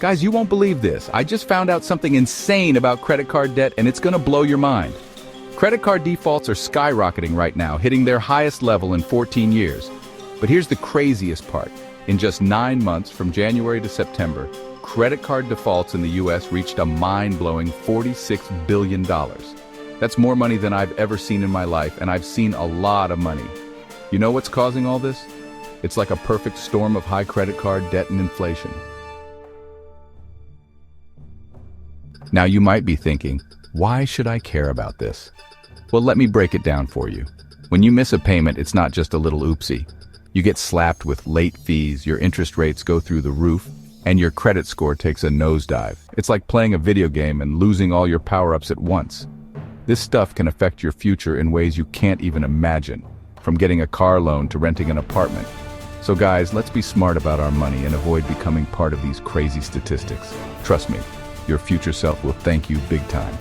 Guys, you won't believe this. I just found out something insane about credit card debt, and it's gonna blow your mind. Credit card defaults are skyrocketing right now, hitting their highest level in 14 years. But here's the craziest part. In just 9 months, from January to September, credit card defaults in the US reached a mind-blowing $46 billion. That's more money than I've ever seen in my life, and I've seen a lot of money. You know what's causing all this? It's like a perfect storm of high credit card debt and inflation. Now you might be thinking, why should I care about this? Well, let me break it down for you. When you miss a payment, it's not just a little oopsie. You get slapped with late fees, your interest rates go through the roof, and your credit score takes a nosedive. It's like playing a video game and losing all your power-ups at once. This stuff can affect your future in ways you can't even imagine, from getting a car loan to renting an apartment. So guys, let's be smart about our money and avoid becoming part of these crazy statistics. Trust me, your future self will thank you big time.